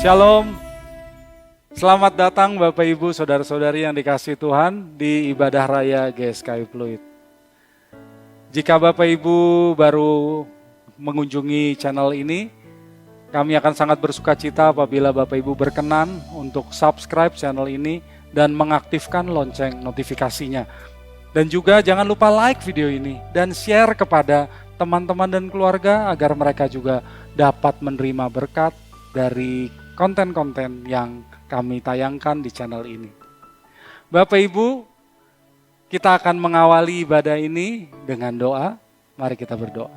Shalom, selamat datang Bapak Ibu Saudara-saudari yang dikasihi Tuhan di ibadah raya GSKI Pluit. Jika Bapak Ibu baru mengunjungi channel ini, kami akan sangat bersuka cita apabila Bapak Ibu berkenan untuk subscribe channel ini dan mengaktifkan lonceng notifikasinya. Dan juga jangan lupa like video ini dan share kepada teman-teman dan keluarga agar mereka juga dapat menerima berkat dari konten-konten yang kami tayangkan di channel ini. Bapak Ibu, kita akan mengawali ibadah ini dengan doa. Mari kita berdoa.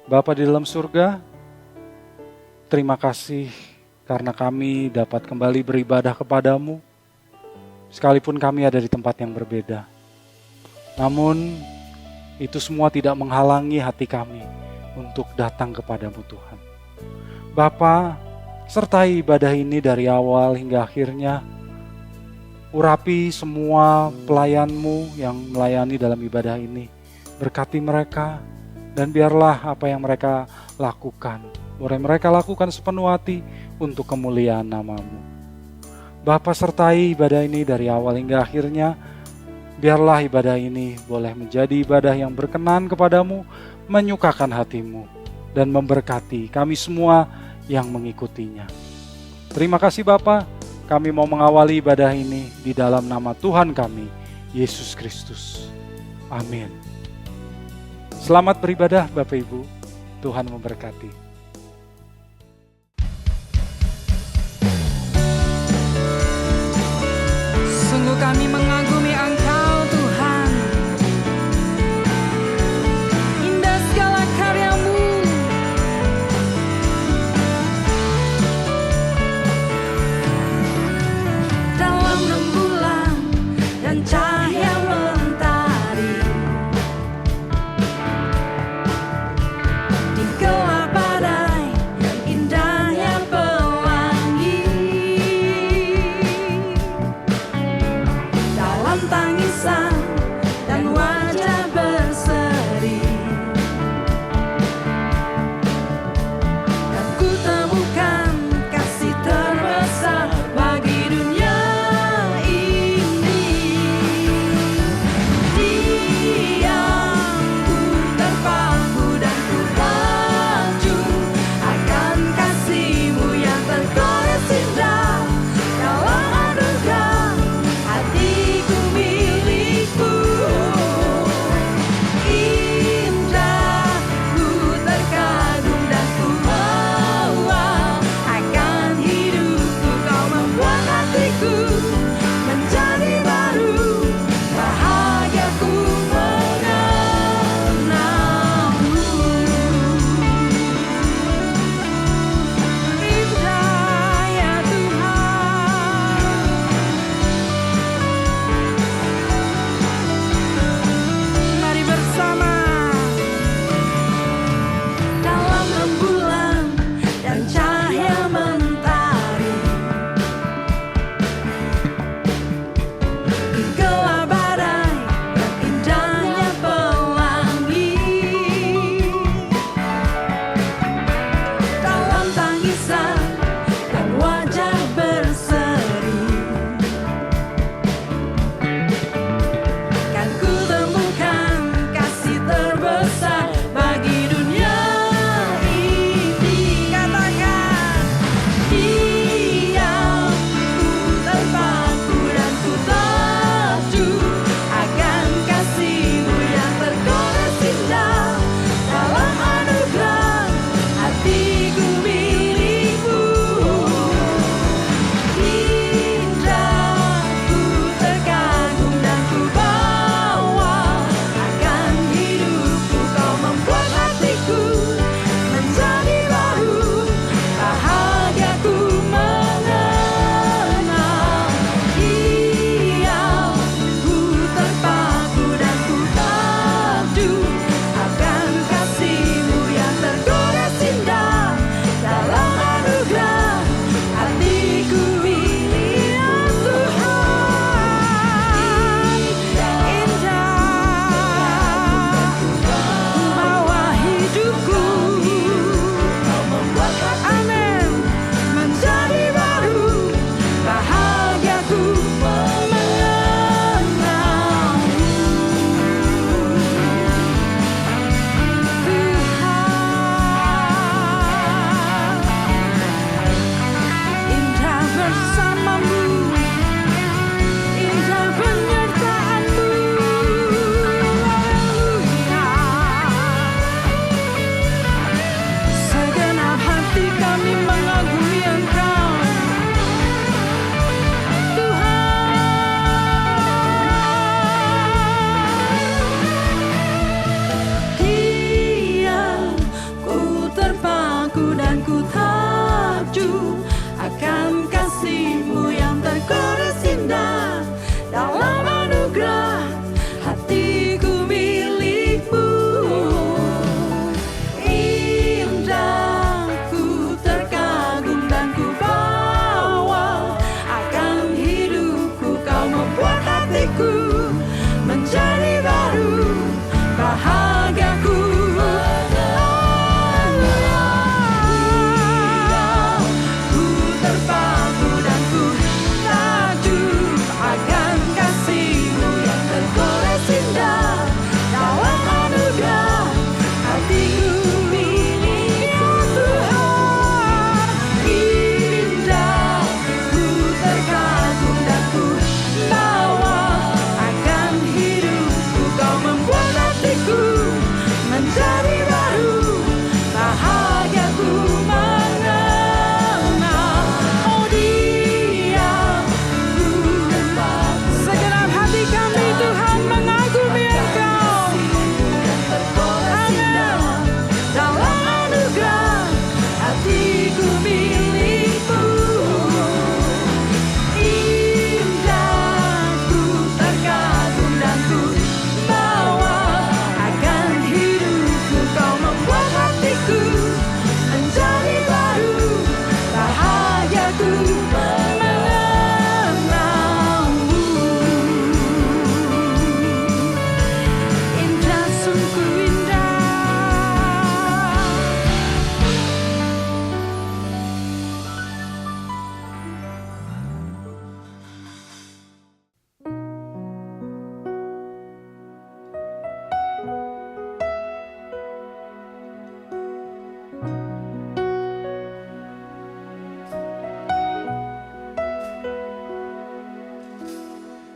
Bapa di dalam surga, terima kasih karena kami dapat kembali beribadah kepadamu, sekalipun kami ada di tempat yang berbeda. Namun, itu semua tidak menghalangi hati kami untuk datang kepadamu Tuhan. Bapa, sertai ibadah ini dari awal hingga akhirnya. Urapi semua pelayan-Mu yang melayani dalam ibadah ini. Berkati mereka dan biarlah apa yang mereka lakukan, boleh mereka lakukan sepenuh hati untuk kemuliaan nama-Mu. Bapa, sertai ibadah ini dari awal hingga akhirnya. Biarlah ibadah ini boleh menjadi ibadah yang berkenan kepadamu, menyukakan hati-Mu, dan memberkati kami semua yang mengikutinya. Terima kasih Bapa, kami mau mengawali ibadah ini di dalam nama Tuhan kami, Yesus Kristus. Amin. Selamat beribadah Bapak Ibu, Tuhan memberkati. Sungguh kami mengagumi Engkau Tuhan. Indah segala karya-Mu. Dalam rembulan dan cahaya mentari, di gelap badai yang indahnya pelangi.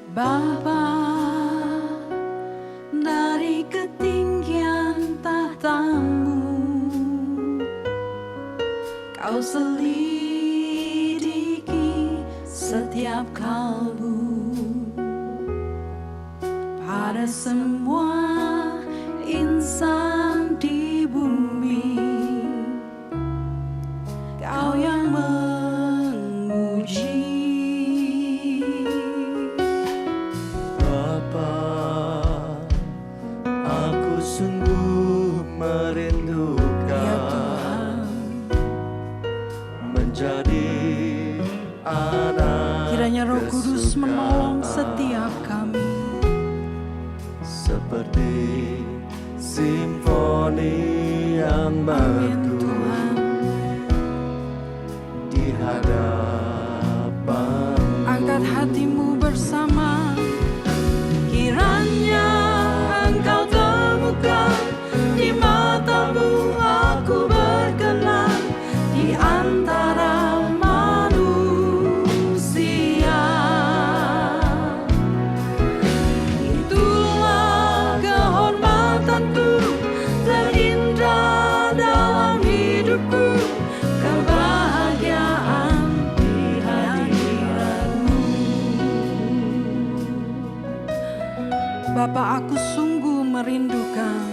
Bapa, dari ketinggian tahtamu Kau selidiki setiap kalbu pada semua insan di bumi. Kau yang menguji. Bapa, aku sungguh merindukan menjadi anak Kiranya Roh Kudus kesukaan, menolong setiap kami. seperti simfoni yang Amin merdu Tuhan. di hadapan. Angkat hatimu bersama. Kiranya Engkau temukan di matamu aku berkenan di antara manusia. Itulah kehormatanku terindah dalam hidupku, kebahagiaan di hadiratmu. Bapa, aku sungguh merindukan.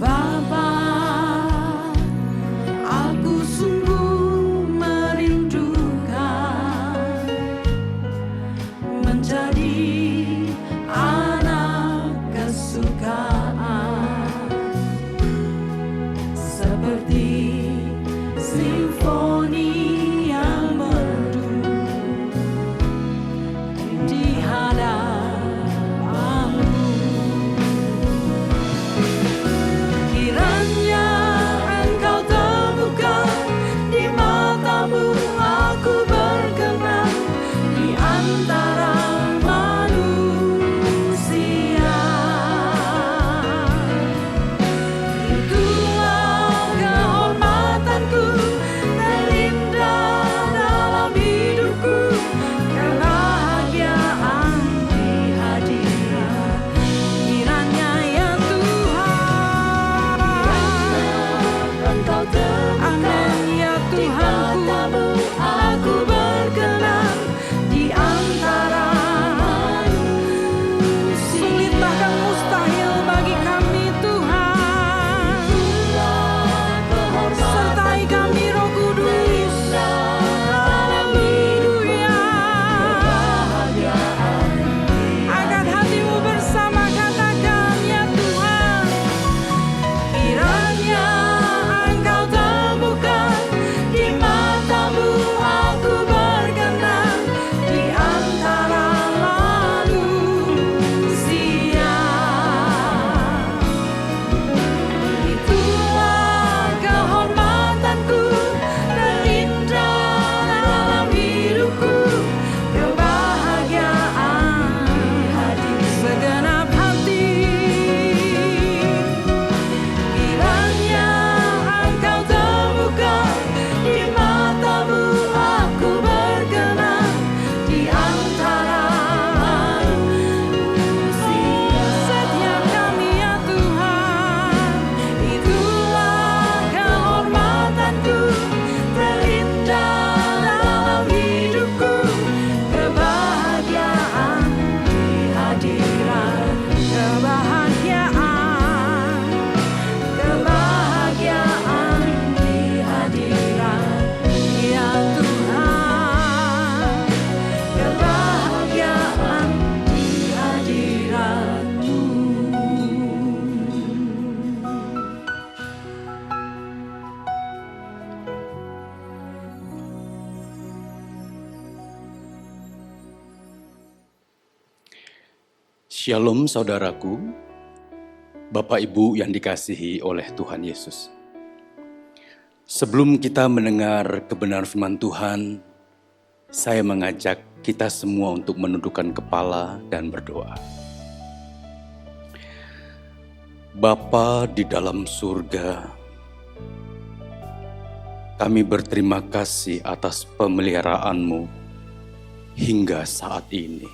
Bapa, aku sungguh merindukan menjadi anak kesukaan, seperti simfoni yang merdu di hadapanmu. Kiranya Engkau temukan di matamu aku berkenan di antara manusia. Itulah kehormatanku terindah dalam hidupku, kebahagiaan di hadirat. Kiranya ya Tuhan, Engkau temukan ya Tuhanku, aku berkenan di antara sulit bahkan mustahil bagi kami Tuhan. Sertai kami Roh Kudus. Haleluya. Angkat hatimu bersama, katakan ya Tuhan. Kiranya Engkau temukan di matamu aku berkenan di antara manusia. Itulah kehormatanku terindah dalam hidupku, kebahagiaan di hati segenap hati. Kiranya Engkau temukan di matamu aku berkenan di antara manusia. Setiap kami ya Tuhan, itulah kehormatanku terindah dalam hidupku, kebahagiaan di hadirat, kebahagiaan, kebahagiaan di hadirat ya Tuhan, kebahagiaan di hadirat-Mu. Shalom saudaraku, Bapak Ibu yang dikasihi oleh Tuhan Yesus. Sebelum kita mendengar kebenaran firman Tuhan, saya mengajak kita semua untuk menundukkan kepala dan berdoa. Bapa di dalam surga, kami berterima kasih atas pemeliharaan-Mu hingga saat ini.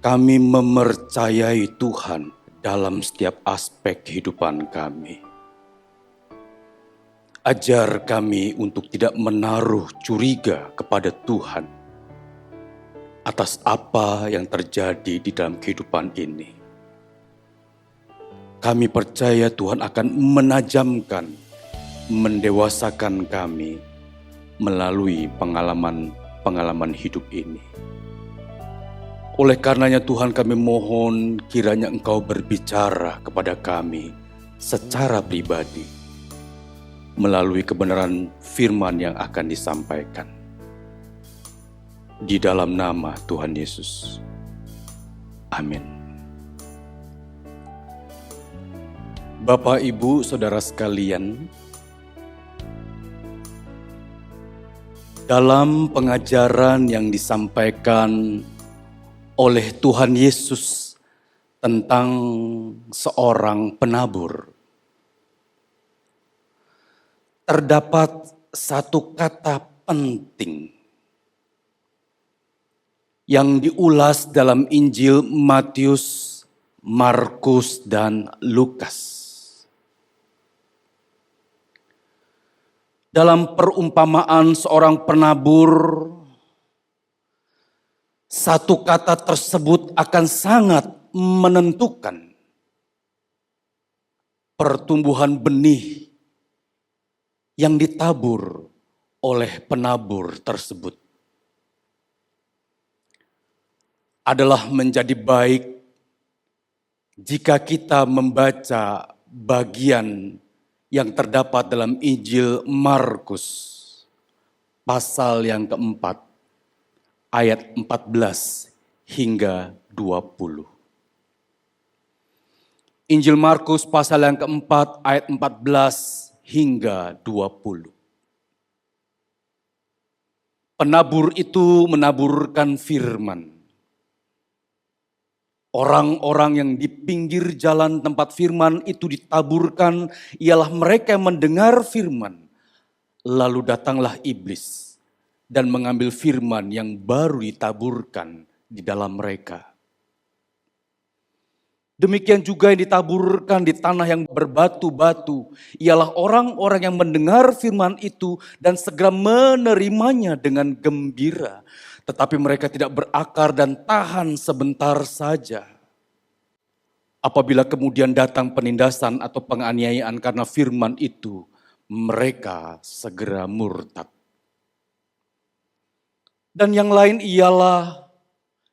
Kami mempercayai Tuhan dalam setiap aspek kehidupan kami. Ajar kami untuk tidak menaruh curiga kepada Tuhan atas apa yang terjadi di dalam kehidupan ini. Kami percaya Tuhan akan menajamkan, mendewasakan kami melalui pengalaman hidup ini. Oleh karenanya Tuhan, kami mohon kiranya Engkau berbicara kepada kami secara pribadi melalui kebenaran firman yang akan disampaikan. Di dalam nama Tuhan Yesus. Amin. Bapak, Ibu, Saudara sekalian, dalam pengajaran yang disampaikan oleh Tuhan Yesus tentang seorang penabur, terdapat satu kata penting yang diulas dalam Injil Matius, Markus, dan Lukas. Dalam perumpamaan seorang penabur, satu kata tersebut akan sangat menentukan pertumbuhan benih yang ditabur oleh penabur tersebut. Adalah menjadi baik jika kita membaca bagian yang terdapat dalam Injil Markus pasal yang keempat ayat 14 hingga 20. Injil Markus pasal yang keempat ayat 14 hingga 20. Penabur itu menaburkan firman. Orang-orang yang di pinggir jalan tempat firman itu ditaburkan ialah mereka yang mendengar firman. Lalu datanglah iblis dan mengambil firman yang baru ditaburkan di dalam mereka. Demikian juga yang ditaburkan di tanah yang berbatu-batu ialah orang-orang yang mendengar firman itu dan segera menerimanya dengan gembira. Tetapi mereka tidak berakar dan tahan sebentar saja. Apabila kemudian datang penindasan atau penganiayaan karena firman itu, mereka segera murtad. Dan yang lain ialah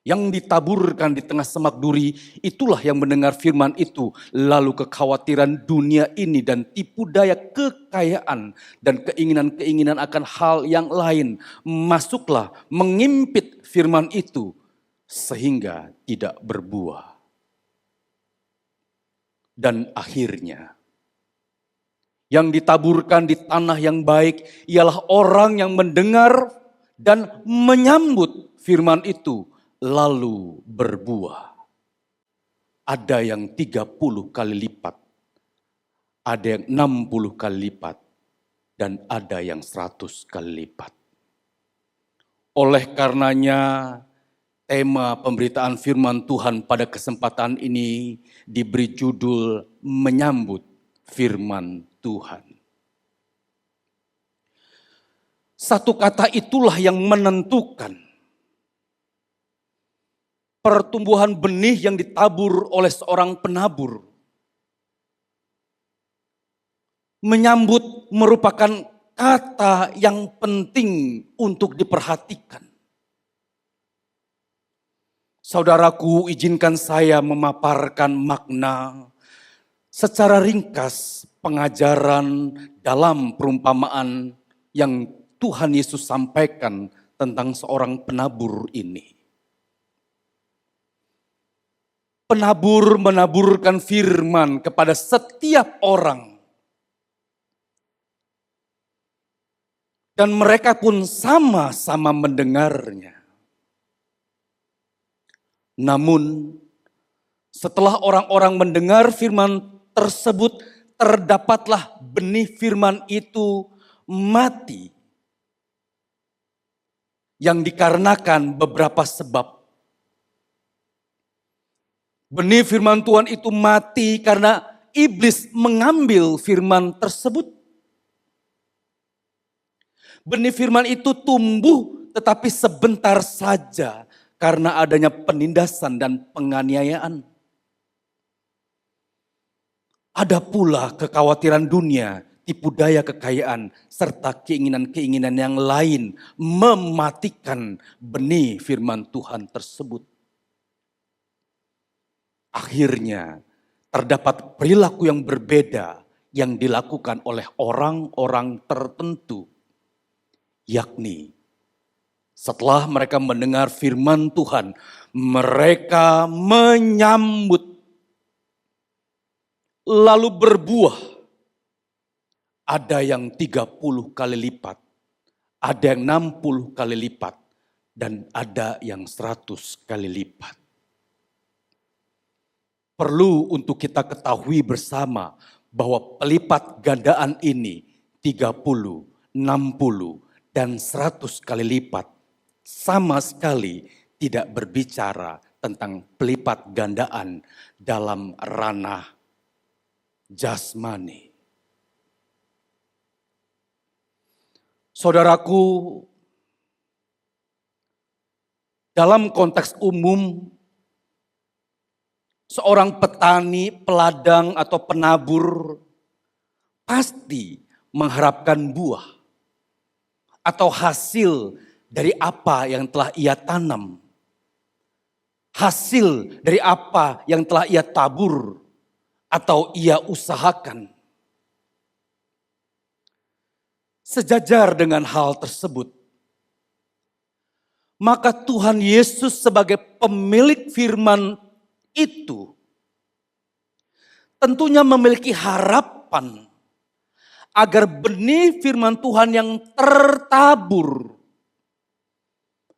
yang ditaburkan di tengah semak duri, itulah yang mendengar firman itu, lalu kekhawatiran dunia ini dan tipu daya kekayaan dan keinginan-keinginan akan hal yang lain masuklah mengimpit firman itu sehingga tidak berbuah. Dan akhirnya yang ditaburkan di tanah yang baik ialah orang yang mendengar dan menyambut firman itu lalu berbuah. Ada yang 30 kali lipat, ada yang 60 kali lipat, dan ada yang 100 kali lipat. Oleh karenanya, tema pemberitaan firman Tuhan pada kesempatan ini diberi judul Menyambut Firman Tuhan. Satu kata itulah yang menentukan pertumbuhan benih yang ditabur oleh seorang penabur. Menyambut merupakan kata yang penting untuk diperhatikan. Saudaraku, izinkan saya memaparkan makna secara ringkas pengajaran dalam perumpamaan yang Tuhan Yesus sampaikan tentang seorang penabur ini. Penabur menaburkan firman kepada setiap orang. Dan mereka pun sama-sama mendengarnya. Namun setelah orang-orang mendengar firman tersebut, terdapatlah benih firman itu mati. Yang dikarenakan beberapa sebab. Benih firman Tuhan itu mati karena iblis mengambil firman tersebut. Benih firman itu tumbuh tetapi sebentar saja karena adanya penindasan dan penganiayaan. Ada pula kekhawatiran dunia, tipu daya kekayaan, serta keinginan-keinginan yang lain mematikan benih firman Tuhan tersebut. Akhirnya terdapat perilaku yang berbeda yang dilakukan oleh orang-orang tertentu. Yakni setelah mereka mendengar firman Tuhan, mereka menyambut lalu berbuah. Ada yang 30 kali lipat, ada yang 60 kali lipat, dan ada yang 100 kali lipat. Perlu untuk kita ketahui bersama bahwa pelipat gandaan ini 30, 60, dan 100 kali lipat sama sekali tidak berbicara tentang pelipat gandaan dalam ranah jasmani. Saudaraku, dalam konteks umum, seorang petani, peladang, atau penabur pasti mengharapkan buah atau hasil dari apa yang telah ia tanam. Hasil dari apa yang telah ia tabur atau ia usahakan. Sejajar dengan hal tersebut, maka Tuhan Yesus sebagai pemilik firman itu tentunya memiliki harapan agar benih firman Tuhan yang tertabur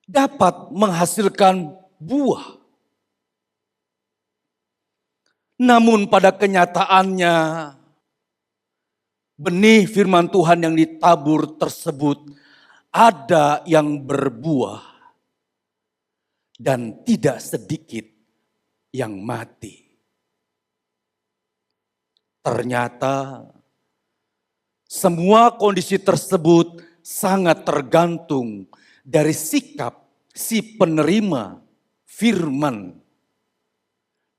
dapat menghasilkan buah. Namun pada kenyataannya, benih firman Tuhan yang ditabur tersebut ada yang berbuah dan tidak sedikit yang mati. Ternyata semua kondisi tersebut sangat tergantung dari sikap si penerima firman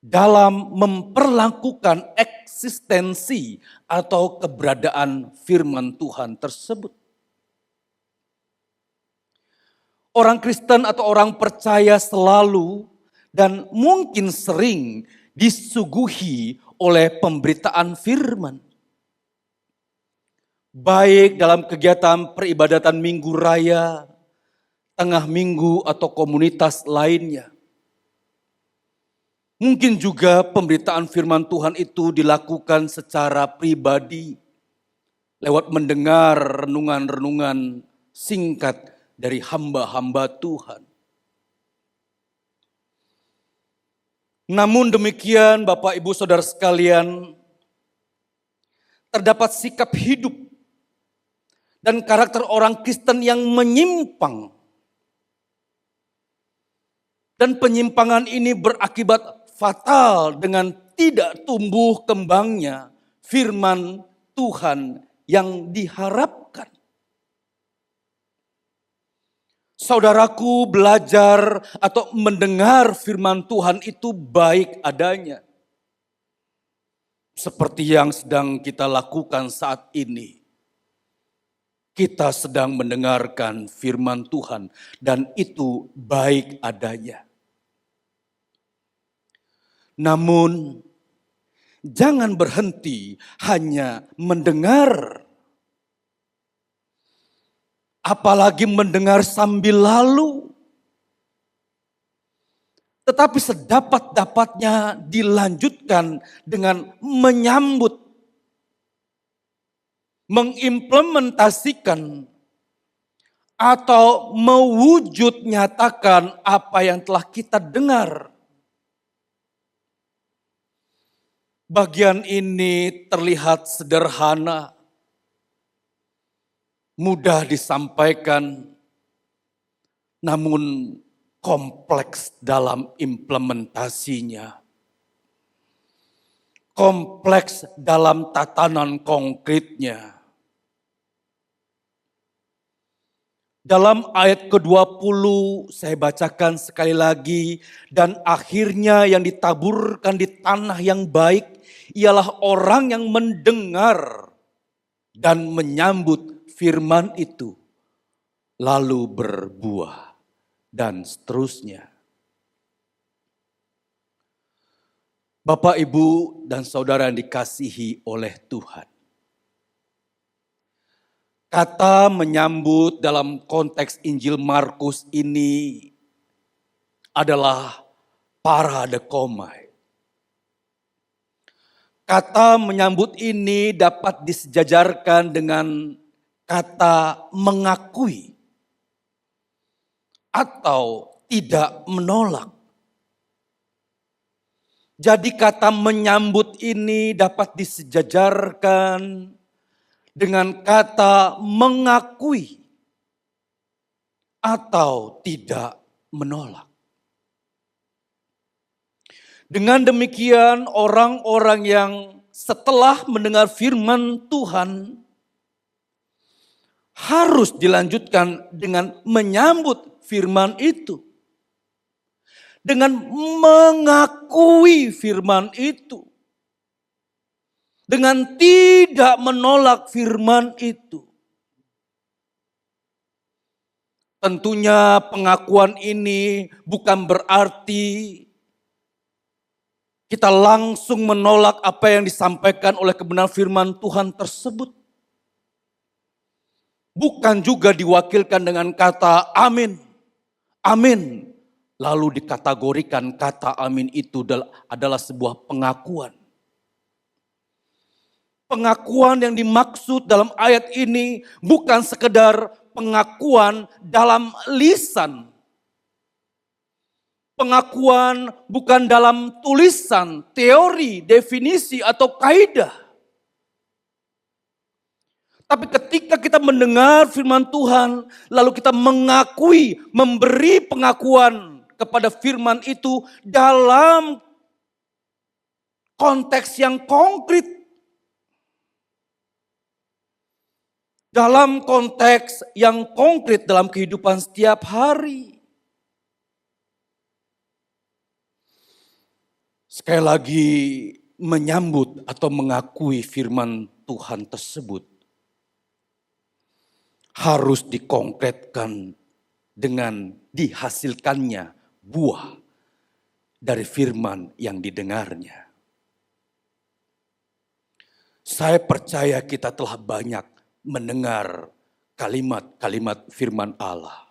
dalam memperlakukan eksistensi atau keberadaan firman Tuhan tersebut. Orang Kristen atau orang percaya selalu dan mungkin sering disuguhi oleh pemberitaan firman. Baik dalam kegiatan peribadatan minggu raya, tengah minggu atau komunitas lainnya. Mungkin juga pemberitaan firman Tuhan itu dilakukan secara pribadi lewat mendengar renungan-renungan singkat dari hamba-hamba Tuhan. Namun demikian Bapak Ibu Saudara sekalian, terdapat sikap hidup dan karakter orang Kristen yang menyimpang. Dan penyimpangan ini berakibat fatal dengan tidak tumbuh kembangnya firman Tuhan yang diharapkan. Saudaraku, belajar atau mendengar firman Tuhan itu baik adanya. Seperti yang sedang kita lakukan saat ini. Kita sedang mendengarkan firman Tuhan dan itu baik adanya. Namun, jangan berhenti hanya mendengar. Apalagi mendengar sambil lalu. Tetapi sedapat-dapatnya dilanjutkan dengan menyambut, mengimplementasikan, atau mewujud nyatakan apa yang telah kita dengar. Bagian ini terlihat sederhana, mudah disampaikan, namun kompleks dalam implementasinya. kompleks dalam tatanan konkretnya. Dalam ayat ke-20 saya bacakan sekali lagi. Dan akhirnya yang ditaburkan di tanah yang baik ialah orang yang mendengar dan menyambut firman itu. Lalu berbuah dan seterusnya. Bapak, Ibu, dan Saudara yang dikasihi oleh Tuhan. Kata menyambut dalam konteks Injil Markus ini adalah paradekomai. Kata menyambut ini dapat disejajarkan dengan kata mengakui atau tidak menolak. Jadi kata menyambut ini dapat disejajarkan dengan kata mengakui atau tidak menolak. Dengan demikian orang-orang yang setelah mendengar firman Tuhan harus dilanjutkan dengan menyambut firman itu. Dengan mengakui firman itu. Dengan tidak menolak firman itu. Tentunya pengakuan ini bukan berarti kita langsung menolak apa yang disampaikan oleh kebenaran firman Tuhan tersebut. Bukan juga diwakilkan dengan kata amin. Amin. Lalu dikategorikan kata amin itu adalah sebuah pengakuan. Pengakuan yang dimaksud dalam ayat ini bukan sekedar pengakuan dalam lisan. Pengakuan bukan dalam tulisan, teori, definisi, atau kaidah. Tapi ketika kita mendengar firman Tuhan, lalu kita mengakui, memberi pengakuan kepada firman itu dalam konteks yang konkret. Dalam konteks yang konkret dalam kehidupan setiap hari. Sekali lagi menyambut atau mengakui firman Tuhan tersebut harus dikonkretkan dengan dihasilkannya buah dari firman yang didengarnya. Saya percaya kita telah banyak mendengar kalimat-kalimat firman Allah.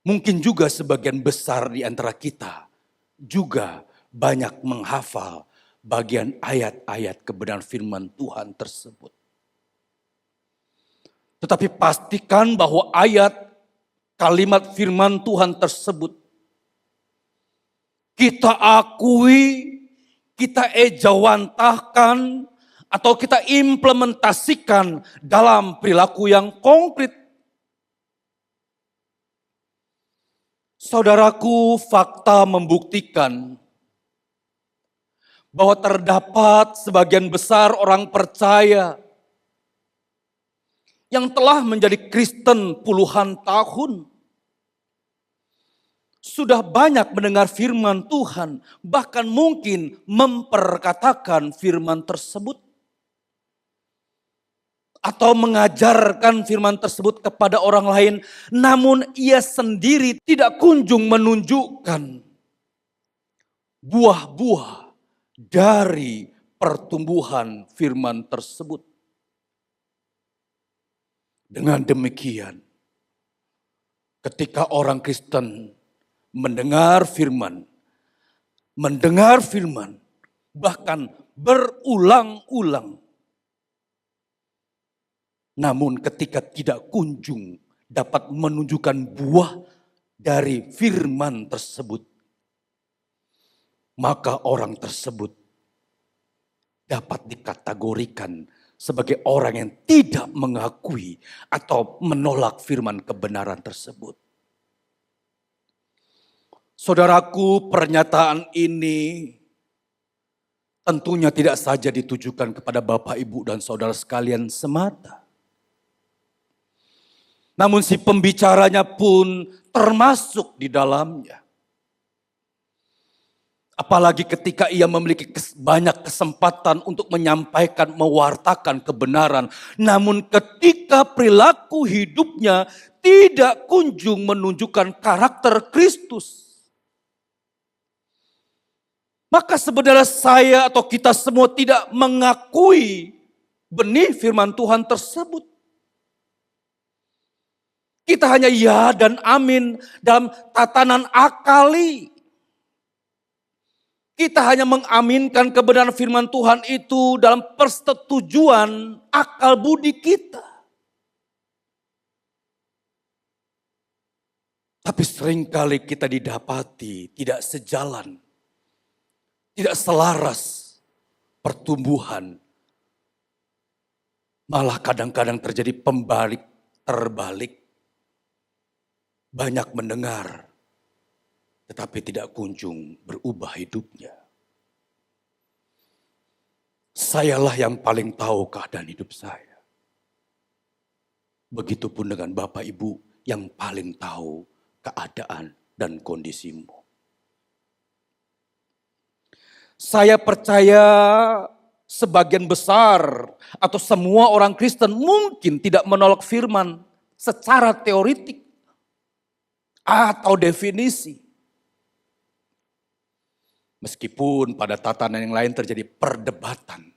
Mungkin juga sebagian besar di antara kita juga banyak menghafal bagian ayat-ayat kebenaran firman Tuhan tersebut. Tetapi pastikan bahwa ayat kalimat firman Tuhan tersebut kita akui, kita ejawantahkan, atau kita implementasikan dalam perilaku yang konkret. Saudaraku, fakta membuktikan bahwa terdapat sebagian besar orang percaya yang telah menjadi Kristen puluhan tahun. Sudah banyak mendengar firman Tuhan, bahkan mungkin memperkatakan firman tersebut. Atau mengajarkan firman tersebut kepada orang lain, namun ia sendiri tidak kunjung menunjukkan buah-buah dari pertumbuhan firman tersebut. Dengan demikian, ketika orang Kristen mendengar firman, bahkan berulang-ulang, namun ketika tidak kunjung dapat menunjukkan buah dari firman tersebut, maka orang tersebut dapat dikategorikan sebagai orang yang tidak mengakui atau menolak firman kebenaran tersebut. Saudaraku, pernyataan ini tentunya tidak saja ditujukan kepada Bapak, Ibu, dan saudara sekalian semata. Namun si pembicaranya pun termasuk di dalamnya. Apalagi ketika ia memiliki banyak kesempatan untuk menyampaikan, mewartakan kebenaran. Namun ketika perilaku hidupnya tidak kunjung menunjukkan karakter Kristus. Maka sebenarnya saya atau kita semua tidak mengakui benih firman Tuhan tersebut. Kita hanya ya dan amin dalam tatanan akali. Kita hanya mengaminkan kebenaran firman Tuhan itu dalam persetujuan akal budi kita. Tapi seringkali kita didapati tidak sejalan, tidak selaras pertumbuhan. Malah kadang-kadang terjadi pembalik terbalik. Banyak mendengar, tetapi tidak kunjung berubah hidupnya. Sayalah yang paling tahu keadaan hidup saya. Begitupun dengan Bapak Ibu yang paling tahu keadaan dan kondisimu. Saya percaya sebagian besar atau semua orang Kristen mungkin tidak menolak firman secara teoritik atau definisi. Meskipun pada tatanan yang lain terjadi perdebatan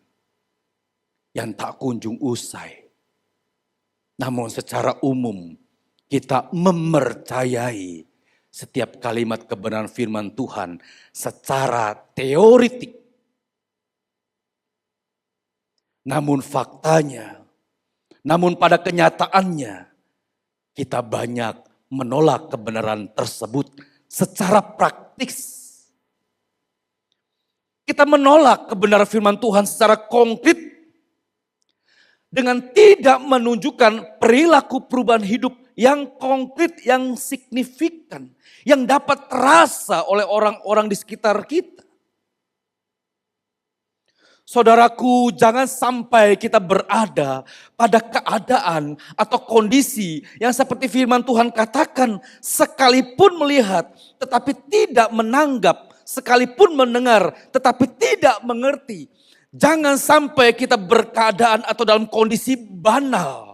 yang tak kunjung usai. Namun secara umum kita mempercayai setiap kalimat kebenaran firman Tuhan secara teoritik. Namun faktanya, namun pada kenyataannya kita banyak menolak kebenaran tersebut secara praktis. Kita menolak kebenaran firman Tuhan secara konkret dengan tidak menunjukkan perilaku perubahan hidup yang konkret, yang signifikan, yang dapat terasa oleh orang-orang di sekitar kita. Saudaraku, jangan sampai kita berada pada keadaan atau kondisi yang seperti firman Tuhan katakan, sekalipun melihat tetapi tidak menanggap, sekalipun mendengar tetapi tidak mengerti. Jangan sampai kita berkeadaan atau dalam kondisi banal.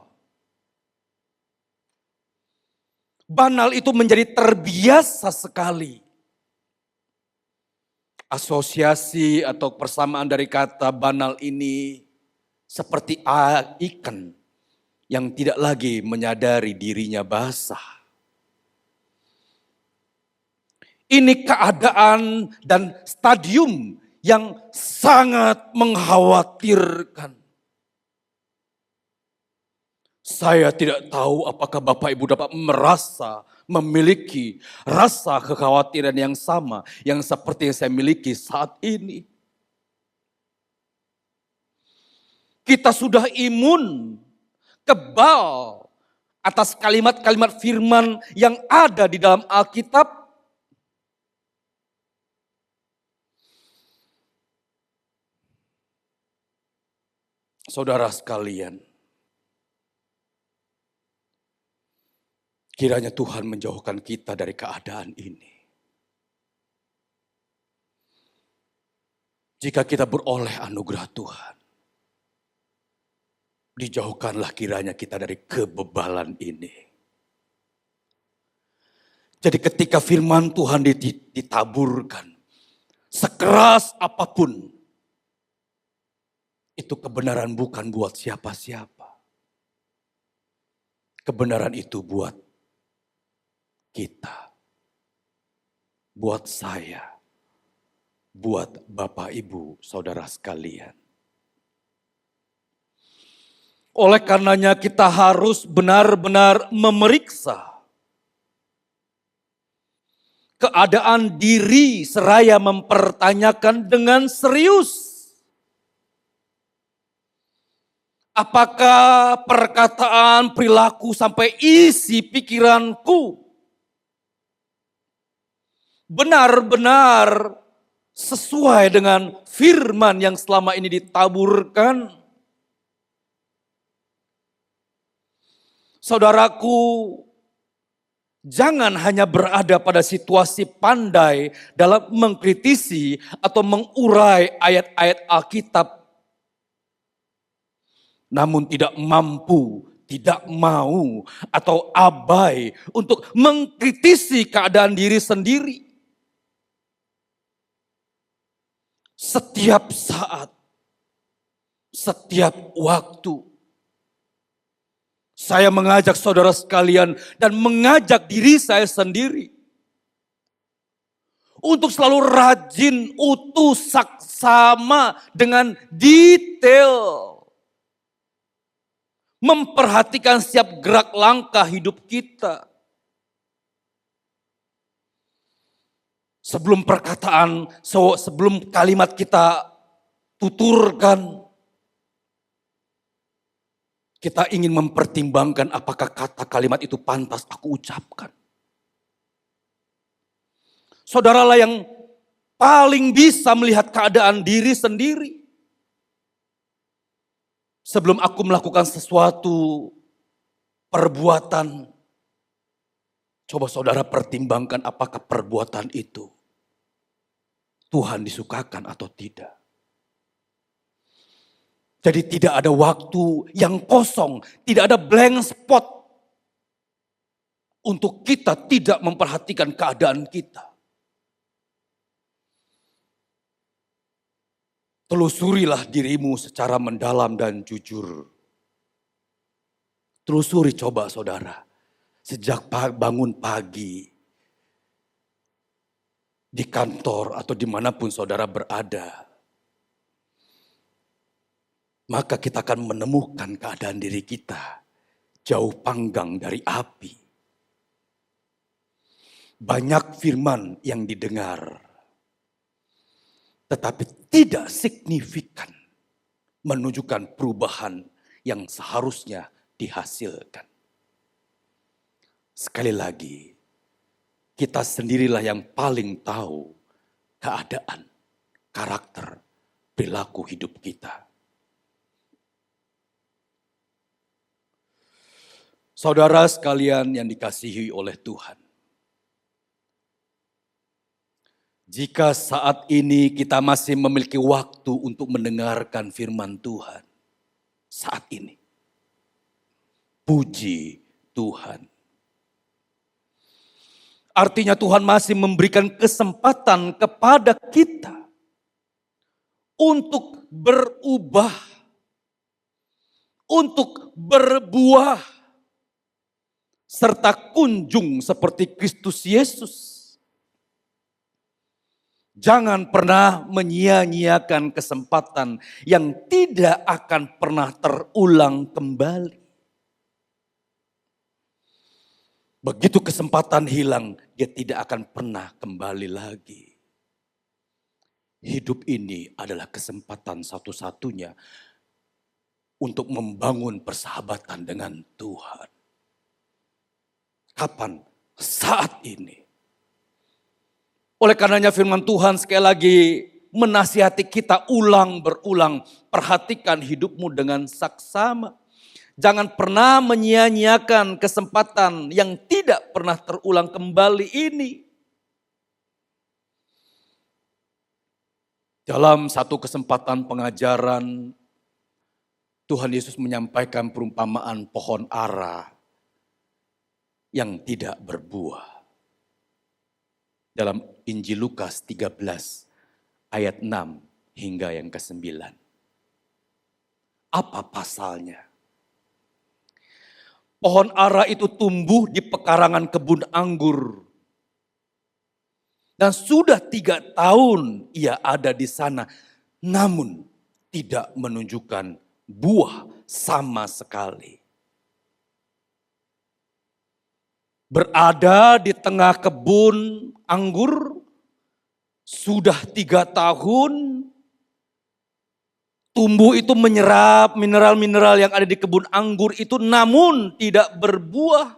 Banal itu menjadi terbiasa sekali. Asosiasi atau persamaan dari kata banal ini seperti ikan yang tidak lagi menyadari dirinya basah. Ini keadaan dan stadium yang sangat mengkhawatirkan. Saya tidak tahu apakah Bapak Ibu dapat memiliki rasa kekhawatiran yang sama, yang seperti yang saya miliki saat ini. Kita sudah imun, kebal atas kalimat-kalimat firman yang ada di dalam Alkitab. Saudara sekalian, kiranya Tuhan menjauhkan kita dari keadaan ini. Jika kita beroleh anugerah Tuhan, dijauhkanlah kiranya kita dari kebebalan ini. Jadi ketika firman Tuhan ditaburkan, sekeras apapun, itu kebenaran bukan buat siapa-siapa. Kebenaran itu buat kita. Buat saya. Buat Bapak, Ibu, Saudara sekalian. Oleh karenanya kita harus benar-benar memeriksa keadaan diri seraya mempertanyakan dengan serius. Apakah perkataan, perilaku, sampai isi pikiranku benar-benar sesuai dengan firman yang selama ini ditaburkan. Saudaraku, jangan hanya berada pada situasi pandai dalam mengkritisi atau mengurai ayat-ayat Alkitab, namun tidak mampu, tidak mau, atau abai untuk mengkritisi keadaan diri sendiri. Setiap saat, setiap waktu, saya mengajak saudara sekalian dan mengajak diri saya sendiri untuk selalu rajin, utuh, saksama dengan detail. Memperhatikan setiap gerak langkah hidup kita. Sebelum perkataan, sebelum kalimat kita tuturkan, kita ingin mempertimbangkan apakah kata kalimat itu pantas aku ucapkan. Saudaralah yang paling bisa melihat keadaan diri sendiri. Sebelum aku melakukan sesuatu perbuatan, coba saudara pertimbangkan apakah perbuatan itu Tuhan disukakan atau tidak. Jadi tidak ada waktu yang kosong, tidak ada blank spot untuk kita tidak memperhatikan keadaan kita. Telusurilah dirimu secara mendalam dan jujur. Telusuri coba saudara, sejak bangun pagi, di kantor atau dimanapun saudara berada. Maka kita akan menemukan keadaan diri kita jauh panggang dari api. Banyak firman yang didengar, tetapi tidak signifikan menunjukkan perubahan yang seharusnya dihasilkan. Sekali lagi, kita sendirilah yang paling tahu keadaan, karakter, perilaku hidup kita. Saudara sekalian yang dikasihi oleh Tuhan. Jika saat ini kita masih memiliki waktu untuk mendengarkan firman Tuhan. Saat ini. Puji Tuhan. Artinya Tuhan masih memberikan kesempatan kepada kita. Untuk berubah. Untuk berbuah. Serta kunjung seperti Kristus Yesus. Jangan pernah menyia-nyiakan kesempatan yang tidak akan pernah terulang kembali. Begitu kesempatan hilang, dia tidak akan pernah kembali lagi. Hidup ini adalah kesempatan satu-satunya untuk membangun persahabatan dengan Tuhan. Kapan? Saat ini. Oleh karenanya firman Tuhan sekali lagi menasihati kita ulang berulang. Perhatikan hidupmu dengan saksama. Jangan pernah menyia-nyiakan kesempatan yang tidak pernah terulang kembali ini. Dalam satu kesempatan pengajaran, Tuhan Yesus menyampaikan perumpamaan pohon ara yang tidak berbuah. Dalam Injil Lukas 13 ayat 6 hingga yang ke-9. Apa pasalnya? Pohon ara itu tumbuh di pekarangan kebun anggur. Dan sudah 3 tahun ia ada di sana. Namun tidak menunjukkan buah sama sekali. Berada di tengah kebun anggur sudah 3 tahun. Tumbuh itu menyerap mineral-mineral yang ada di kebun anggur itu namun tidak berbuah.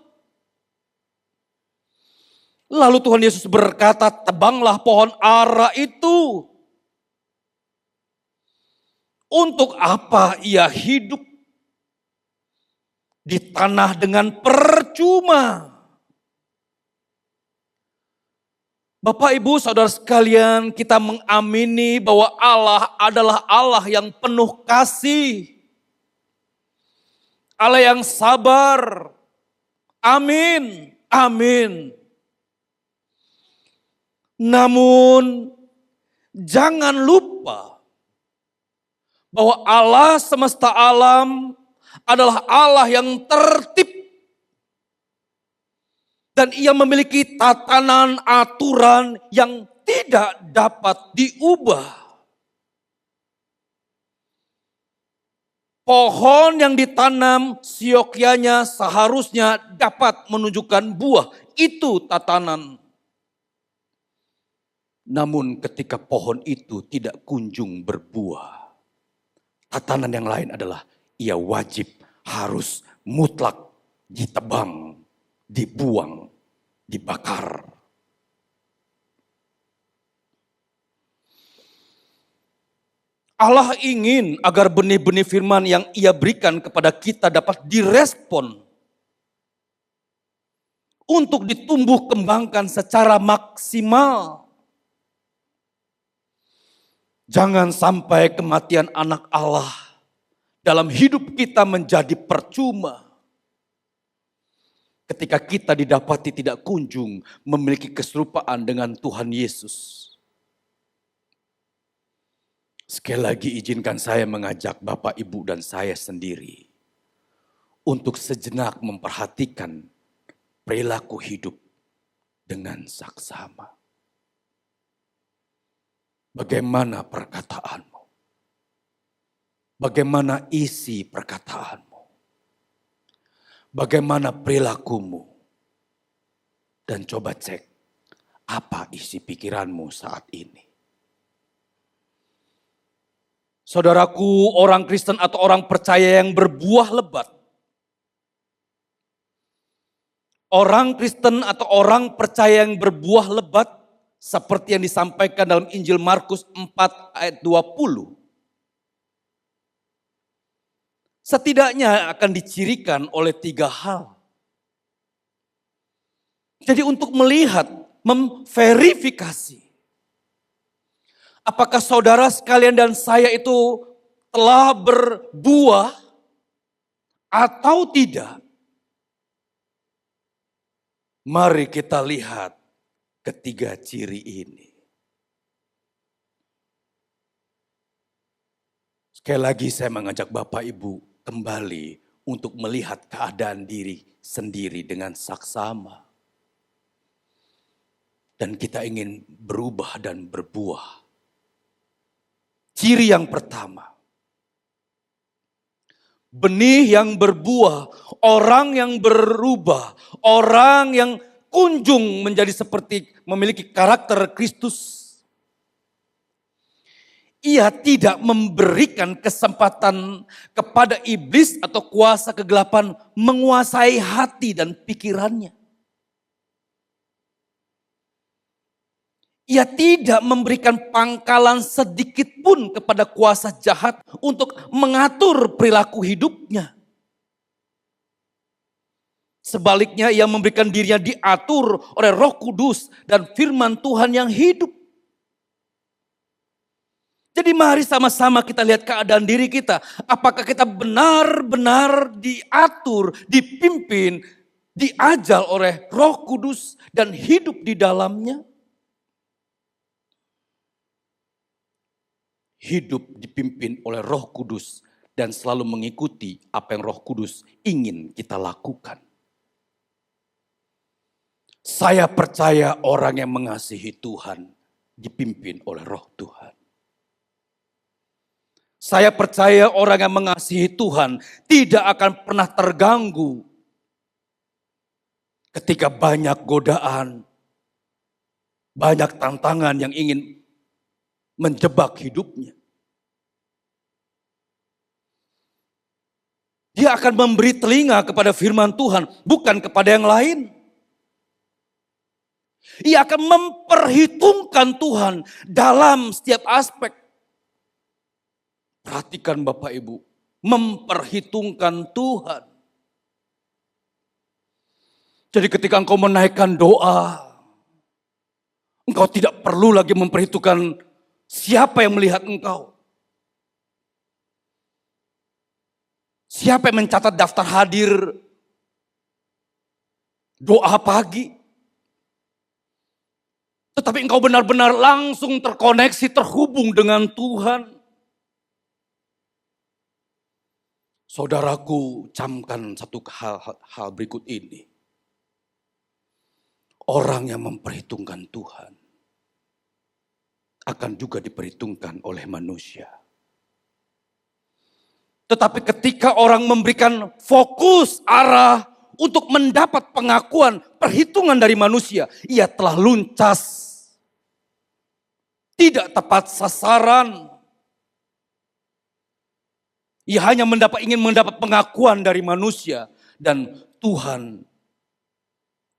Lalu Tuhan Yesus berkata, tebanglah pohon ara itu. Untuk apa ia hidup di tanah dengan percuma? Bapak, Ibu, Saudara sekalian, kita mengamini bahwa Allah adalah Allah yang penuh kasih. Allah yang sabar. Amin, amin. Namun, jangan lupa bahwa Allah semesta alam adalah Allah yang tertib. Dan ia memiliki tatanan aturan yang tidak dapat diubah. Pohon yang ditanam siokianya seharusnya dapat menunjukkan buah. Itu tatanan. Namun ketika pohon itu tidak kunjung berbuah, tatanan yang lain adalah ia wajib harus mutlak ditebang, dibuang, dibakar. Allah ingin agar benih-benih firman yang ia berikan kepada kita dapat direspon untuk ditumbuh kembangkan secara maksimal. Jangan sampai kematian anak Allah dalam hidup kita menjadi percuma. Ketika kita didapati tidak kunjung memiliki keserupaan dengan Tuhan Yesus. Sekali lagi izinkan saya mengajak Bapak, Ibu, dan saya sendiri untuk sejenak memperhatikan perilaku hidup dengan saksama. Bagaimana perkataanmu? Bagaimana isi perkataanmu? Bagaimana perilakumu? Dan coba cek apa isi pikiranmu saat ini. Saudaraku, orang Kristen atau orang percaya yang berbuah lebat. Orang Kristen atau orang percaya yang berbuah lebat seperti yang disampaikan dalam Injil Markus 4 ayat 20. Setidaknya akan dicirikan oleh 3 hal. Jadi untuk melihat, memverifikasi. Apakah saudara sekalian dan saya itu telah berbuah atau tidak? Mari kita lihat ketiga ciri ini. Sekali lagi saya mengajak Bapak Ibu kembali untuk melihat keadaan diri sendiri dengan saksama. Dan kita ingin berubah dan berbuah. Ciri yang pertama. Benih yang berbuah, orang yang berubah, orang yang kunjung menjadi seperti memiliki karakter Kristus. Ia tidak memberikan kesempatan kepada iblis atau kuasa kegelapan menguasai hati dan pikirannya. Ia tidak memberikan pangkalan sedikit pun kepada kuasa jahat untuk mengatur perilaku hidupnya. Sebaliknya ia memberikan dirinya diatur oleh Roh Kudus dan firman Tuhan yang hidup. Jadi mari sama-sama kita lihat keadaan diri kita. Apakah kita benar-benar diatur, dipimpin, diajar oleh Roh Kudus dan hidup di dalamnya? Hidup dipimpin oleh Roh Kudus dan selalu mengikuti apa yang Roh Kudus ingin kita lakukan. Saya percaya orang yang mengasihi Tuhan dipimpin oleh Roh Tuhan. Saya percaya orang yang mengasihi Tuhan tidak akan pernah terganggu ketika banyak godaan, banyak tantangan yang ingin menjebak hidupnya. Dia akan memberi telinga kepada firman Tuhan, bukan kepada yang lain. Ia akan memperhitungkan Tuhan dalam setiap aspek. Perhatikan Bapak Ibu, memperhitungkan Tuhan. Jadi ketika engkau menaikkan doa, engkau tidak perlu lagi memperhitungkan siapa yang melihat engkau. Siapa yang mencatat daftar hadir doa pagi. Tetapi engkau benar-benar langsung terkoneksi, terhubung dengan Tuhan. Saudaraku, camkan satu hal berikut ini. Orang yang memperhitungkan Tuhan akan juga diperhitungkan oleh manusia. Tetapi ketika orang memberikan fokus arah untuk mendapat pengakuan, perhitungan dari manusia, ia telah luncas. Tidak tepat sasaran. Ia hanya ingin mendapat pengakuan dari manusia. Dan Tuhan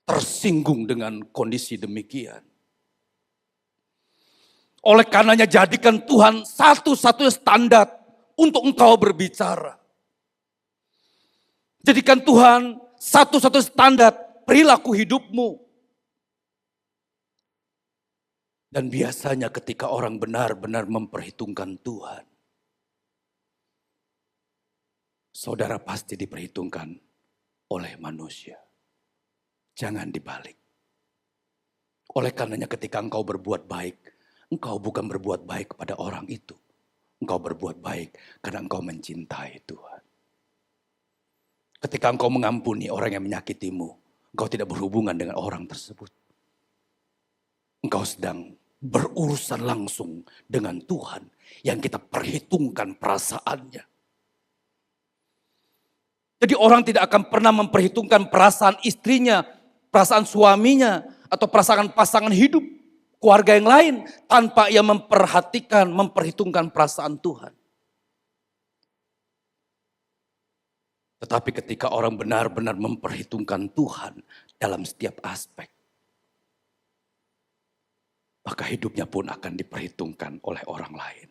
tersinggung dengan kondisi demikian. Oleh karenanya jadikan Tuhan satu-satunya standar untuk engkau berbicara. Jadikan Tuhan satu-satunya standar perilaku hidupmu. Dan biasanya ketika orang benar-benar memperhitungkan Tuhan, saudara pasti diperhitungkan oleh manusia. Jangan dibalik. Oleh karenanya ketika engkau berbuat baik, engkau bukan berbuat baik kepada orang itu. Engkau berbuat baik karena engkau mencintai Tuhan. Ketika engkau mengampuni orang yang menyakitimu, engkau tidak berhubungan dengan orang tersebut. Engkau sedang berurusan langsung dengan Tuhan yang kita perhitungkan perasaannya. Jadi orang tidak akan pernah memperhitungkan perasaan istrinya, perasaan suaminya, atau perasaan pasangan hidup, keluarga yang lain, tanpa ia memperhitungkan perasaan Tuhan. Tetapi ketika orang benar-benar memperhitungkan Tuhan dalam setiap aspek, maka hidupnya pun akan diperhitungkan oleh orang lain.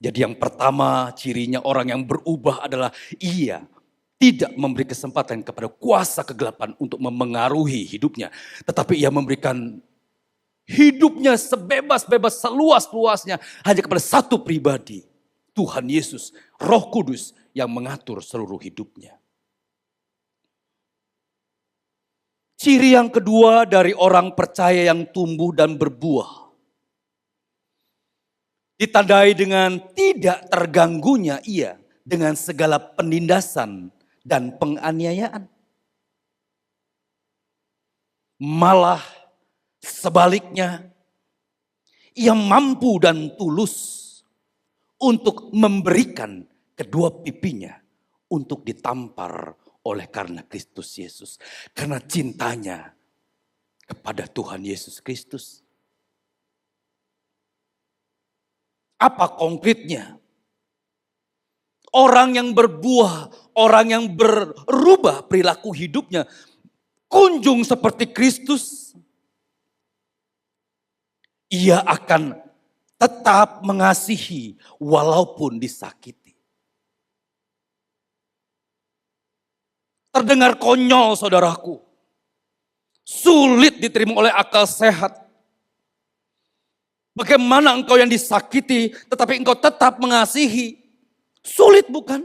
Jadi yang pertama cirinya orang yang berubah adalah ia tidak memberi kesempatan kepada kuasa kegelapan untuk memengaruhi hidupnya. Tetapi ia memberikan hidupnya sebebas-bebas, seluas-luasnya hanya kepada satu pribadi. Tuhan Yesus, Roh Kudus yang mengatur seluruh hidupnya. Ciri yang kedua dari orang percaya yang tumbuh dan berbuah. Ditandai dengan tidak terganggunya ia dengan segala penindasan dan penganiayaan. Malah sebaliknya, ia mampu dan tulus untuk memberikan kedua pipinya untuk ditampar oleh karena Kristus Yesus. Karena cintanya kepada Tuhan Yesus Kristus. Apa konkretnya? Orang yang berbuah, orang yang berubah perilaku hidupnya, kunjung seperti Kristus, ia akan tetap mengasihi walaupun disakiti. Terdengar konyol saudaraku, sulit diterima oleh akal sehat. Bagaimana engkau yang disakiti tetapi engkau tetap mengasihi? Sulit bukan?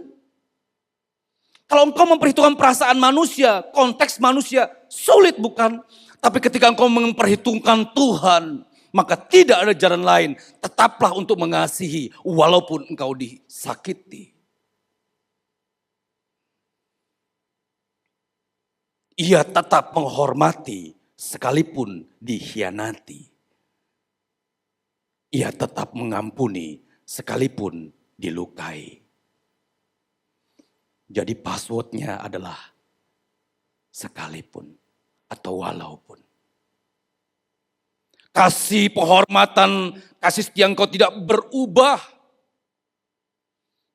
Kalau engkau memperhitungkan perasaan manusia, konteks manusia, sulit bukan? Tapi ketika engkau memperhitungkan Tuhan, maka tidak ada jalan lain. Tetaplah untuk mengasihi walaupun engkau disakiti. Ia tetap menghormati sekalipun dikhianati. Ia tetap mengampuni sekalipun dilukai. Jadi passwordnya adalah sekalipun atau walaupun. Kasih penghormatan, kasih setia engkau tidak berubah.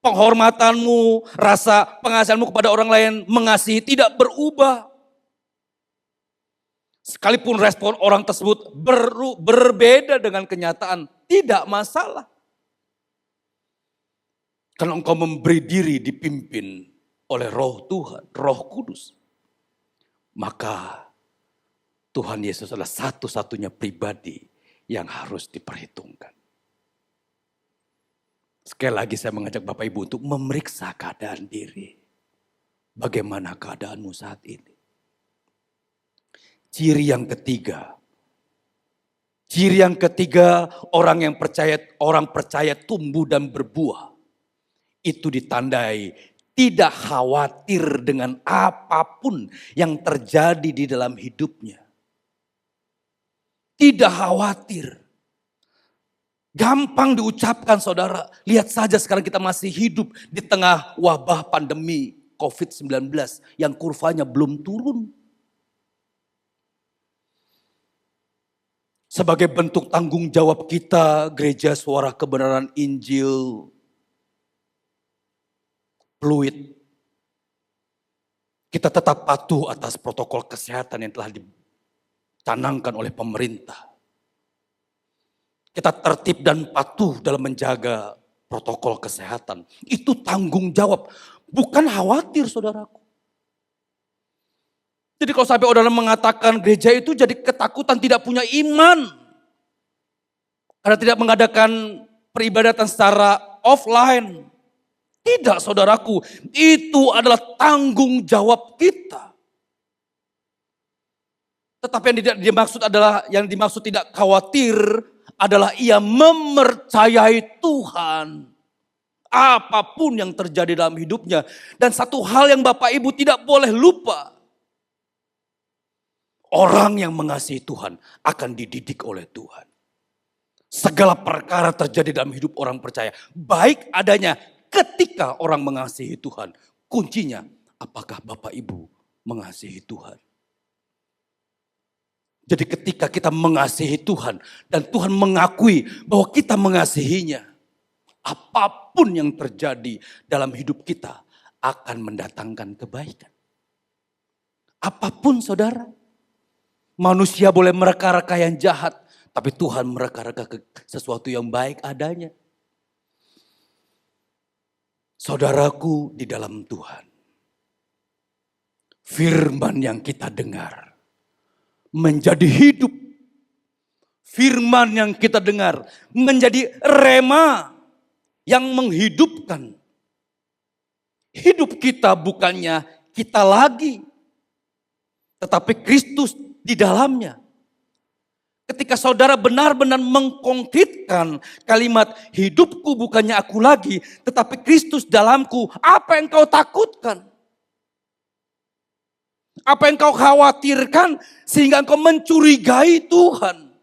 Penghormatanmu, rasa pengasihanmu kepada orang lain mengasihi tidak berubah. Sekalipun respon orang tersebut berbeda dengan kenyataan, tidak masalah. Karena engkau memberi diri dipimpin oleh Roh Tuhan, Roh Kudus. Maka Tuhan Yesus adalah satu-satunya pribadi yang harus diperhitungkan. Sekali lagi saya mengajak Bapak Ibu untuk memeriksa keadaan diri. Bagaimana keadaanmu saat ini? Ciri yang ketiga. Ciri yang ketiga, orang percaya tumbuh dan berbuah. Itu ditandai tidak khawatir dengan apapun yang terjadi di dalam hidupnya. Tidak khawatir. Gampang diucapkan saudara. Lihat saja sekarang kita masih hidup di tengah wabah pandemi COVID-19 yang kurvanya belum turun. Sebagai bentuk tanggung jawab kita, Gereja Suara Kebenaran Injil Pluit, kita tetap patuh atas protokol kesehatan yang telah dicanangkan oleh pemerintah. Kita tertib dan patuh dalam menjaga protokol kesehatan. Itu tanggung jawab, bukan khawatir saudaraku. Jadi kalau sampai saudara mengatakan gereja itu jadi ketakutan, tidak punya iman. Karena tidak mengadakan peribadatan secara offline. Tidak saudaraku, itu adalah tanggung jawab kita. Tetapi yang dimaksud tidak khawatir adalah ia mempercayai Tuhan. Apapun yang terjadi dalam hidupnya. Dan satu hal yang Bapak Ibu tidak boleh lupa. Orang yang mengasihi Tuhan akan dididik oleh Tuhan. Segala perkara terjadi dalam hidup orang percaya. Baik adanya ketika orang mengasihi Tuhan. Kuncinya apakah Bapak Ibu mengasihi Tuhan. Jadi ketika kita mengasihi Tuhan dan Tuhan mengakui bahwa kita mengasihinya. Apapun yang terjadi dalam hidup kita akan mendatangkan kebaikan. Apapun saudara. Manusia boleh mereka-reka yang jahat. Tapi Tuhan mereka-reka sesuatu yang baik adanya. Saudaraku di dalam Tuhan. Firman yang kita dengar. Menjadi hidup. Firman yang kita dengar. Menjadi rema. Yang menghidupkan. Hidup kita bukannya kita lagi. Tetapi Kristus di dalamnya. Ketika saudara benar-benar mengkonkretkan kalimat hidupku bukannya aku lagi, tetapi Kristus dalamku, apa yang kau takutkan? Apa yang kau khawatirkan sehingga engkau mencurigai Tuhan?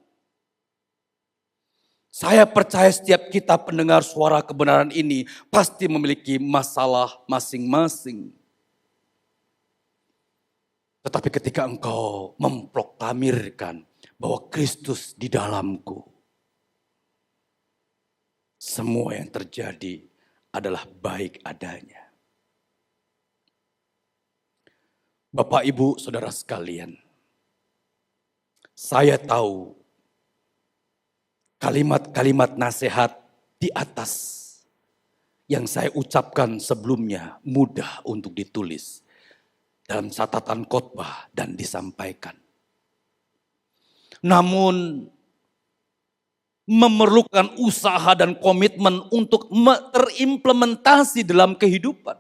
Saya percaya setiap kita pendengar suara kebenaran ini pasti memiliki masalah masing-masing. Tetapi ketika engkau memproklamirkan bahwa Kristus di dalamku, semua yang terjadi adalah baik adanya. Bapak, Ibu, Saudara sekalian, saya tahu kalimat-kalimat nasihat di atas yang saya ucapkan sebelumnya mudah untuk ditulis dalam catatan khotbah dan disampaikan. Namun memerlukan usaha dan komitmen untuk terimplementasi dalam kehidupan.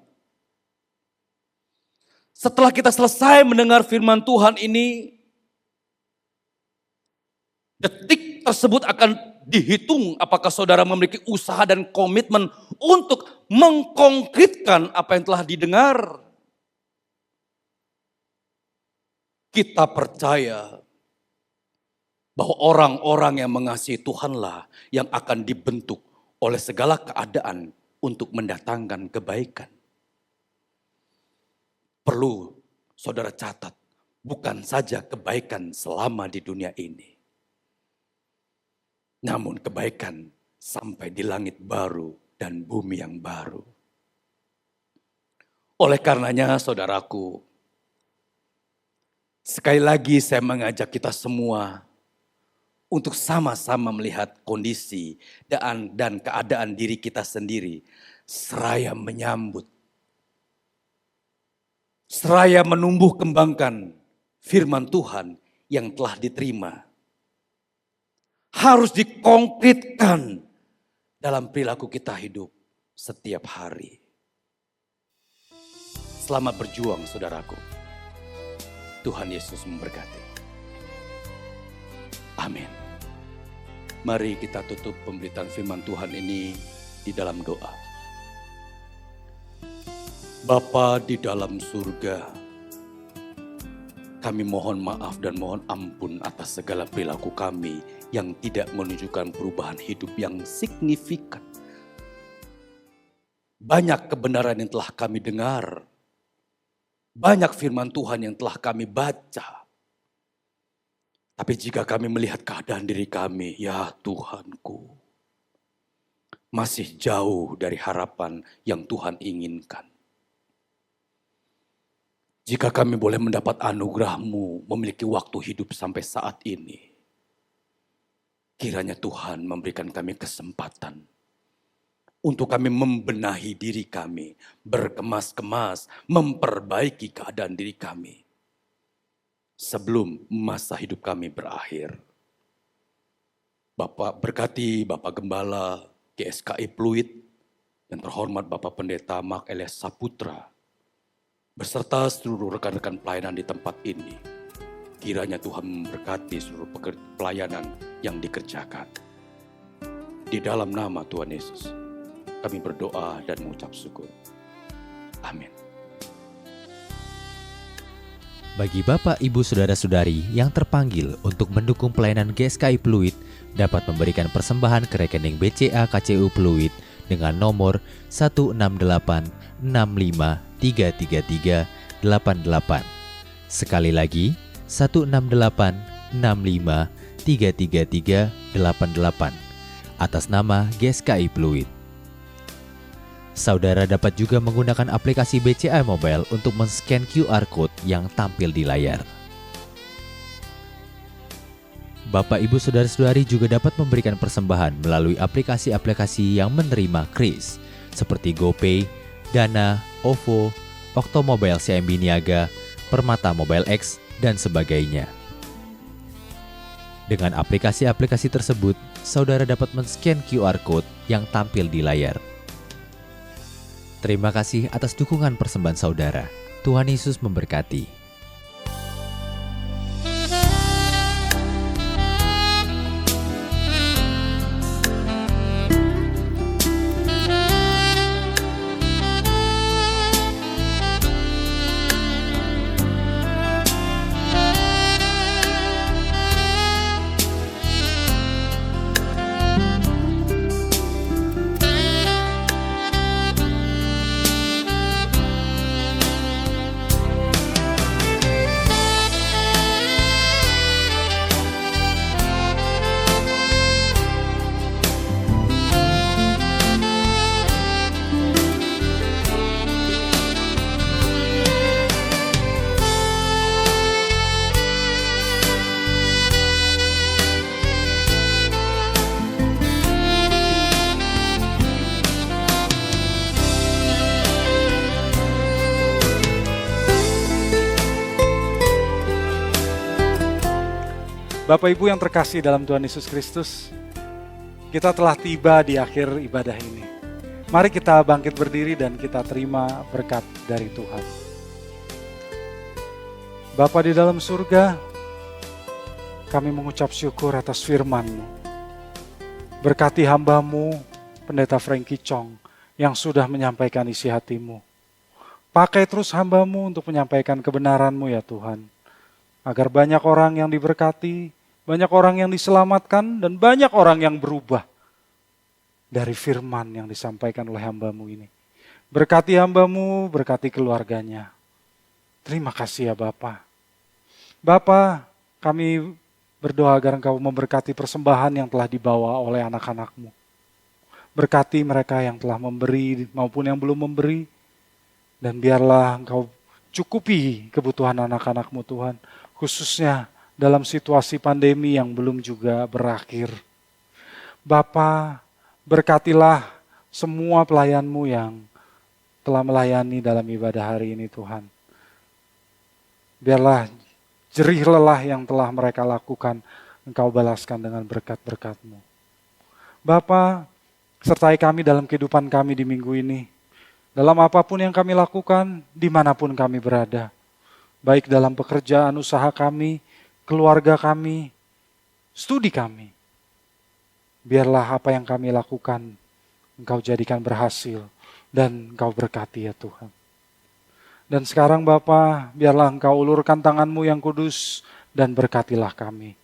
Setelah kita selesai mendengar firman Tuhan ini, detik tersebut akan dihitung apakah saudara memiliki usaha dan komitmen untuk mengkonkretkan apa yang telah didengar. Kita percaya bahwa orang-orang yang mengasihi Tuhanlah yang akan dibentuk oleh segala keadaan untuk mendatangkan kebaikan. Perlu saudara catat, bukan saja kebaikan selama di dunia ini. Namun kebaikan sampai di langit baru dan bumi yang baru. Oleh karenanya saudaraku, Sekali lagi saya mengajak kita semua untuk sama-sama melihat kondisi dan keadaan diri kita sendiri. Seraya menyambut, seraya menumbuh kembangkan firman Tuhan yang telah diterima. Harus dikonkretkan dalam perilaku kita hidup setiap hari. Selamat berjuang saudaraku. Tuhan Yesus memberkati. Amin. Mari kita tutup pemberitaan firman Tuhan ini di dalam doa. Bapa di dalam surga, kami mohon maaf dan mohon ampun atas segala perilaku kami yang tidak menunjukkan perubahan hidup yang signifikan. Banyak kebenaran yang telah kami dengar. Banyak firman Tuhan yang telah kami baca. Tapi jika kami melihat keadaan diri kami, ya Tuhanku, masih jauh dari harapan yang Tuhan inginkan. Jika kami boleh mendapat anugerah-Mu memiliki waktu hidup sampai saat ini, kiranya Tuhan memberikan kami kesempatan untuk kami membenahi diri kami, berkemas-kemas, memperbaiki keadaan diri kami sebelum masa hidup kami berakhir. Bapak berkati Bapak Gembala GSKI Pluit dan terhormat Bapak Pendeta Mark Elias Saputra beserta seluruh rekan-rekan pelayanan di tempat ini. Kiranya Tuhan memberkati seluruh pelayanan yang dikerjakan. Di dalam nama Tuhan Yesus, kami berdoa dan mengucap syukur. Amin. Bagi Bapak, Ibu, Saudara-saudari yang terpanggil untuk mendukung pelayanan GSKI Pluit dapat memberikan persembahan ke rekening BCA KCU Pluit dengan nomor 16865333388. Sekali lagi, 16865333388 atas nama GSKI Pluit. Saudara dapat juga menggunakan aplikasi BCA Mobile untuk men-scan QR Code yang tampil di layar. Bapak, Ibu, Saudara-saudari juga dapat memberikan persembahan melalui aplikasi-aplikasi yang menerima KRIS seperti GoPay, Dana, OVO, Oktomobile CIMB Niaga, Permata Mobile X, dan sebagainya. Dengan aplikasi-aplikasi tersebut, saudara dapat men-scan QR Code yang tampil di layar. Terima kasih atas dukungan persembahan saudara. Tuhan Yesus memberkati. Bapak Ibu yang terkasih dalam Tuhan Yesus Kristus, kita telah tiba di akhir ibadah ini. Mari kita bangkit berdiri dan kita terima berkat dari Tuhan. Bapa di dalam surga, kami mengucap syukur atas firman-Mu. Berkati hamba-Mu, Pendeta Frankie Chong, yang sudah menyampaikan isi hati-Mu. Pakai terus hamba-Mu untuk menyampaikan kebenaran-Mu ya Tuhan. Agar banyak orang yang diberkati, banyak orang yang diselamatkan, dan banyak orang yang berubah dari firman yang disampaikan oleh hamba-Mu ini. Berkati hamba-Mu, berkati keluarganya. Terima kasih ya Bapa. Bapa, kami berdoa agar Engkau memberkati persembahan yang telah dibawa oleh anak-anak-Mu. Berkati mereka yang telah memberi maupun yang belum memberi. Dan biarlah Engkau cukupi kebutuhan anak-anak-Mu Tuhan. khususnya dalam situasi pandemi yang belum juga berakhir. Bapa, berkatilah semua pelayan-Mu yang telah melayani dalam ibadah hari ini Tuhan. Biarlah jerih lelah yang telah mereka lakukan, Engkau balaskan dengan berkat-berkat-Mu. Bapa, sertai kami dalam kehidupan kami di minggu ini. Dalam apapun yang kami lakukan, dimanapun kami berada. Baik dalam pekerjaan, usaha kami, keluarga kami, studi kami. Biarlah apa yang kami lakukan, Engkau jadikan berhasil dan Engkau berkati ya Tuhan. Dan sekarang Bapa, biarlah Engkau ulurkan tangan-Mu yang kudus dan berkatilah kami.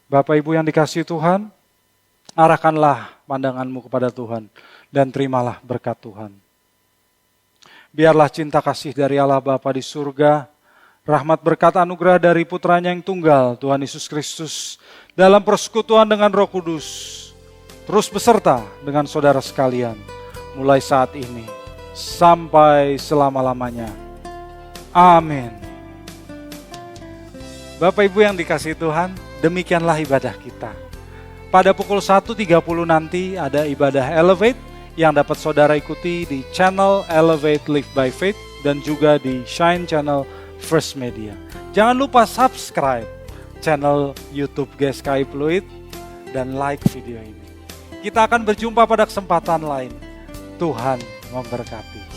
Bapak Ibu yang dikasihi Tuhan, arahkanlah pandangan-Mu kepada Tuhan dan terimalah berkat Tuhan. Biarlah cinta kasih dari Allah Bapa di surga, rahmat berkat anugerah dari Putranya yang tunggal, Tuhan Yesus Kristus, dalam persekutuan dengan Roh Kudus, terus beserta dengan saudara sekalian, mulai saat ini, sampai selama-lamanya. Amin. Bapak Ibu yang dikasihi Tuhan, demikianlah ibadah kita. Pada pukul 1.30 nanti ada ibadah Elevate yang dapat saudara ikuti di channel Elevate Live by Faith dan juga di Shine Channel First Media. Jangan lupa subscribe channel YouTube GSKI Pluit dan like video ini. Kita akan berjumpa pada kesempatan lain. Tuhan memberkati.